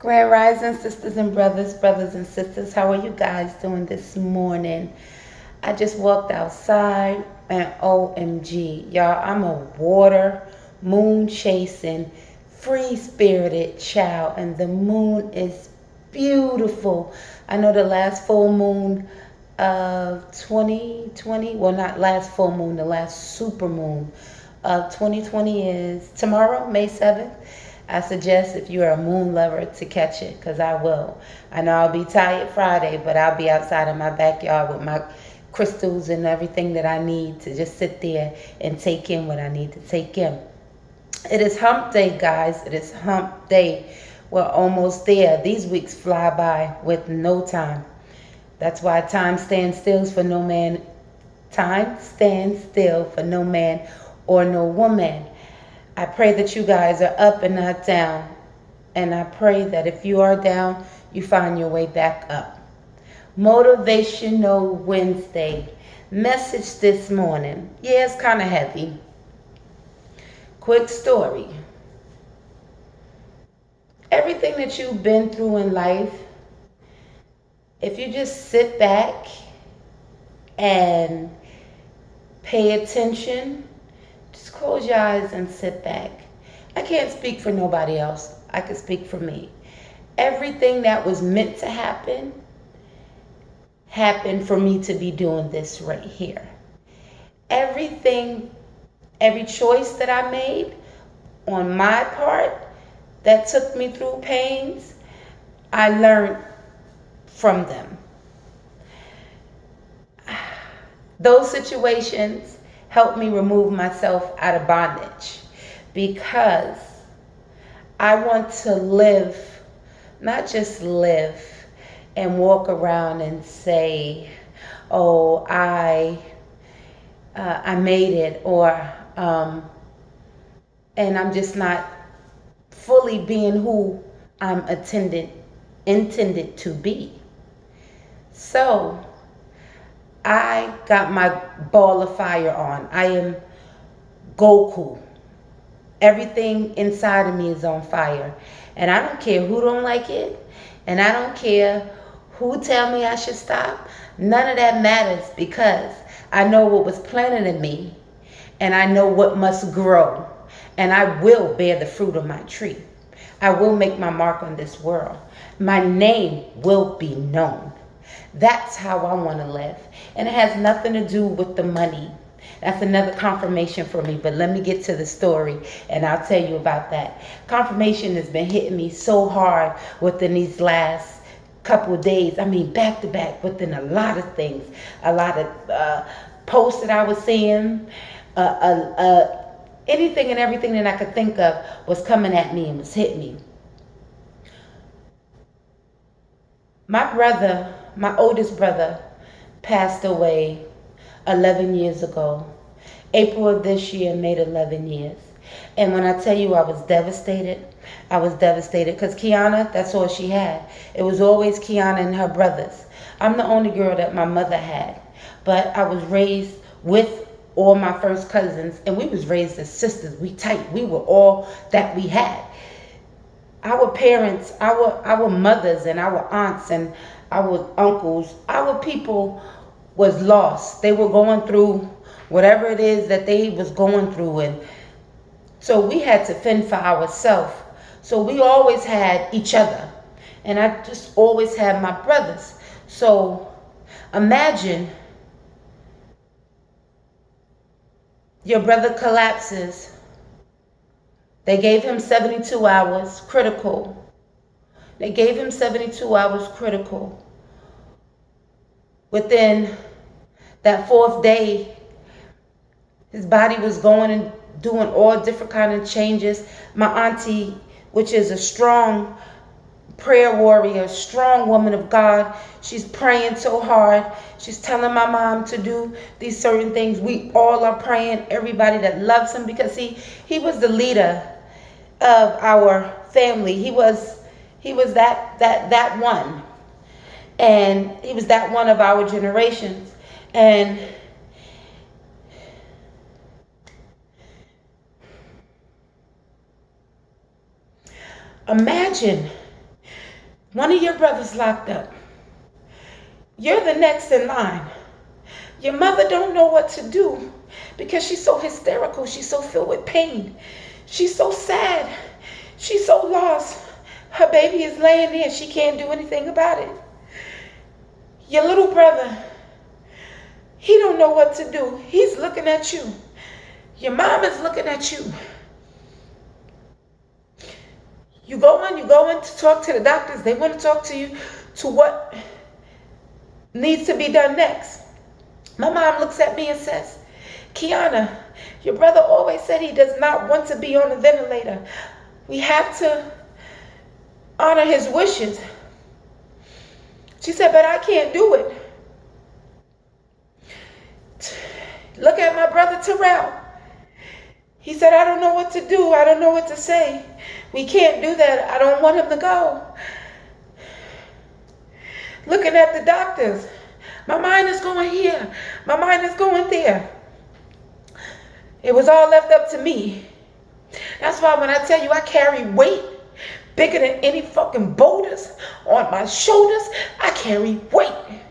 Grand Rising, sisters and brothers, brothers and sisters. How are you guys doing this morning? I just walked outside and OMG, y'all, I'm a water, moon chasing, free spirited child, and the moon is beautiful. I know the last full moon of 2020, well, not last full moon, the last super moon of 2020 is tomorrow, May 7th. I suggest if you're a moon lover to catch it, because I will. I know I'll be tired Friday, but I'll be outside in my backyard with my crystals and everything that I need to just sit there and take in what I need to take in. It is hump day, guys. It is hump day. We're almost there. These weeks fly by with no time. That's why time stands still for no man. Time stands still for no man or no woman. I pray that you guys are up and not down. And I pray that if you are down, you find your way back up. Motivational Wednesday. Message this morning. Yeah, it's kind of heavy. Quick story. Everything that you've been through in life, if you just sit back and pay attention, just close your eyes and sit back. I can't speak for nobody else. I can speak for me. Everything that was meant to happen happened for me to be doing this right here. Everything, every choice that I made on my part that took me through pains, I learned from them. Those situations helped me remove myself out of bondage, because I want to live, not just live and walk around and say, oh, I made it, or and I'm just not fully being who I'm intended to be. So I got my ball of fire on. I am Goku. Everything inside of me is on fire. And I don't care who don't like it. And I don't care who tell me I should stop. None of that matters, because I know what was planted in me. And I know what must grow. And I will bear the fruit of my tree. I will make my mark on this world. My name will be known. That's how I want to live. And it has nothing to do with the money. That's another confirmation for me. But let me get to the story and I'll tell you about that. Confirmation has been hitting me so hard within these last couple of days. I mean, back to back within a lot of things. A lot of posts that I was seeing. Anything and everything that I could think of was coming at me and was hitting me. My brother, my oldest brother, passed away 11 years ago. April of this year made 11 years. And when I tell you I was devastated because Kiana, that's all she had. It was always Kiana and her brothers. I'm the only girl that my mother had. But I was raised with all my first cousins, and we was raised as sisters. We tight. We were all that we had. Our parents, our mothers and our aunts and our uncles, our people was lost. They were going through whatever it is that they was going through, and so we had to fend for ourselves. So we always had each other, and I just always had my brothers. So imagine your brother collapses. They gave him 72 hours critical. They gave him 72 hours critical. Within that fourth day, his body was going and doing all different kind of changes. My auntie, which is a strong prayer warrior, strong woman of God, she's praying so hard. She's telling my mom to do these certain things. We all are praying, everybody that loves him, because he was the leader of our family. He was that one. And he was that one of our generations. And imagine One of your brothers locked up. You're the next in line. Your mother don't know what to do because she's so hysterical. She's so filled with pain. She's so sad. She's so lost. Her baby is laying there. She can't do anything about it. Your little brother, he don't know what to do. He's looking at you. Your mom is looking at you. You go in to talk to the doctors. They want to talk to you to what needs to be done next. My mom looks at me and says, Kiana, your brother always said he does not want to be on a ventilator. We have to honor his wishes. She said, but I can't do it. Look at my brother Terrell. He said, I don't know what to do. I don't know what to say. We can't do that. I don't want him to go. Looking at the doctors. My mind is going here. My mind is going there. It was all left up to me. That's why when I tell you I carry weight bigger than any fucking boulders on my shoulders, I carry weight.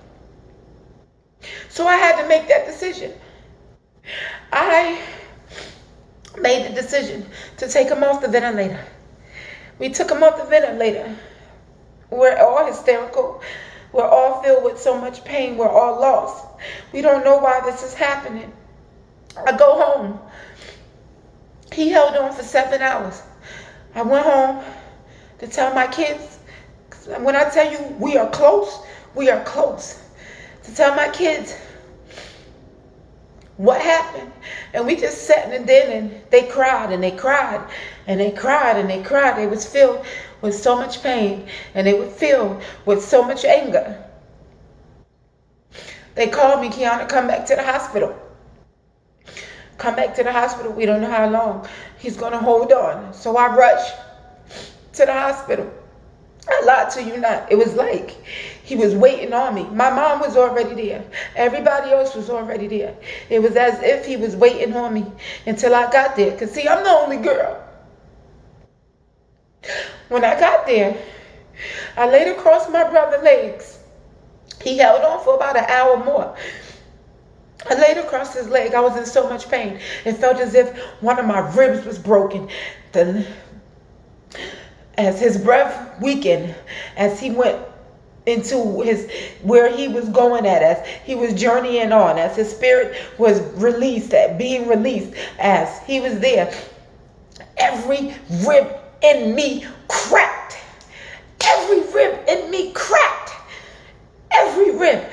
So I had to make that decision. I made the decision to take him off the ventilator. We took him off the ventilator. We're all hysterical. We're all filled with so much pain. We're all lost. We don't know why this is happening. I go home. He held on for 7 hours. I went home to tell my kids. When I tell you we are close, we are close. To tell my kids what happened. And we just sat in the den and they cried and they cried and they cried and they cried. They was filled with so much pain and they were filled with so much anger. They called me, Kiana, come back to the hospital. Come back to the hospital. We don't know how long he's going to hold on. So I rushed to the hospital. I lied to you not. It was like he was waiting on me. My mom was already there. Everybody else was already there. It was as if he was waiting on me until I got there. Because see, I'm the only girl. When I got there, I laid across my brother's legs. He held on for about an hour more. I laid across his leg. I was in so much pain. It felt as if one of my ribs was broken. As his breath weakened, as he went into where he was going at, as he was journeying on, as his spirit was released, being released, as he was there, every rib in me cracked. Every rib in me cracked. Every rib.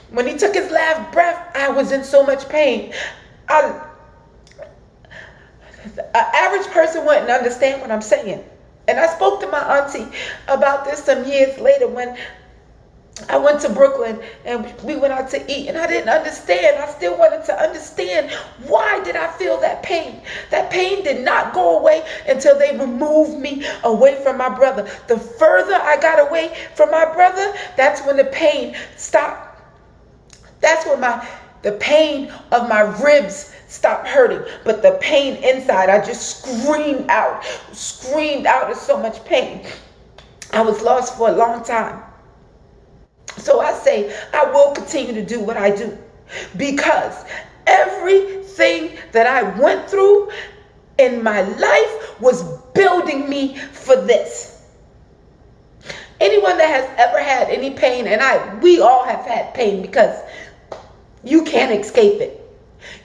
When he took his last breath, I was in so much pain. An average person wouldn't understand what I'm saying. And I spoke to my auntie about this some years later when I went to Brooklyn and we went out to eat and I didn't understand. I still wanted to understand, why did I feel that pain? That pain did not go away until they removed me away from my brother. The further I got away from my brother, that's when the pain stopped. That's when the pain of my ribs stopped hurting. But the pain inside, I just screamed out of so much pain. I was lost for a long time. So I say, I will continue to do what I do. Because everything that I went through in my life was building me for this. Anyone that has ever had any pain, and we all have had pain, because you can't escape it.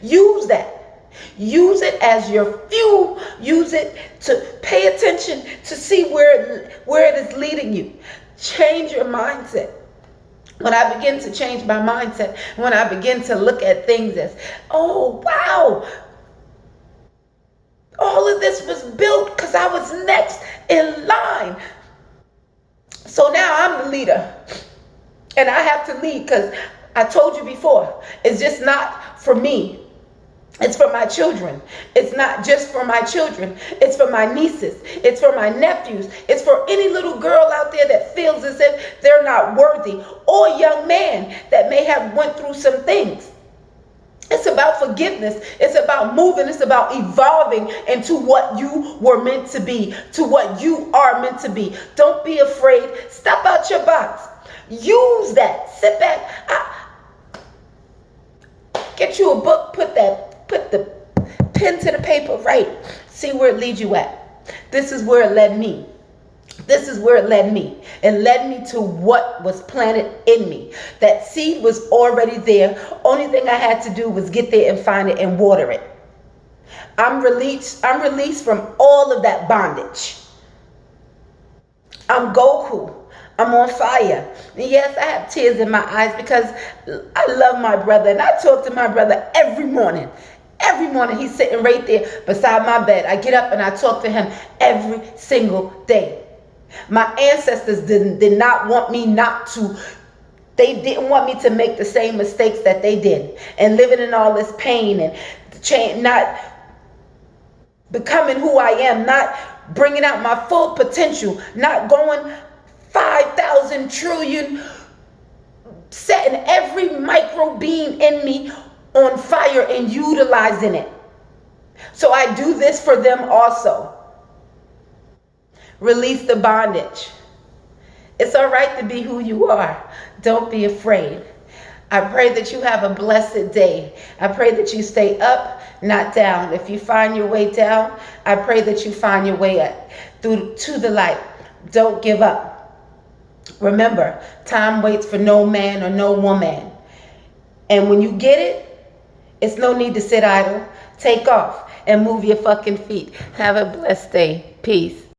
Use that. Use it as your fuel. Use it to pay attention to see where it is leading you. Change your mindset. When I begin to change my mindset, when I begin to look at things as, oh, wow, all of this was built because I was next in line. So now I'm the leader. And I have to lead because I told you before, it's just not for me. It's for my children. It's not just for my children. It's for my nieces. It's for my nephews. It's for any little girl out there that feels as if they're not worthy, or young man that may have went through some things. It's about forgiveness. It's about moving. It's about evolving into what you were meant to be, to what you are meant to be. Don't be afraid. Step out your box. Use that. Sit back. Get you a book. Put the pen to the paper. Write. See where it leads you at. This is where it led me. This is where it led me. It led me to what was planted in me. That seed was already there. Only thing I had to do was get there and find it and water it. I'm released from all of that bondage. I'm Goku. I'm on fire. And yes, I have tears in my eyes because I love my brother. And I talk to my brother every morning. Every morning he's sitting right there beside my bed. I get up and I talk to him every single day. My ancestors did not want me they didn't want me to make the same mistakes that they did. And living in all this pain and not becoming who I am, not bringing out my full potential, not going 5,000 trillion, setting every micro being in me on fire and utilizing it. So I do this for them also. Release the bondage. It's all right to be who you are. Don't be afraid. I pray that you have a blessed day. I pray that you stay up, not down. If you find your way down, I pray that you find your way up to the light. Don't give up. Remember, time waits for no man or no woman. And when you get it, it's no need to sit idle. Take off and move your fucking feet. Have a blessed day. Peace.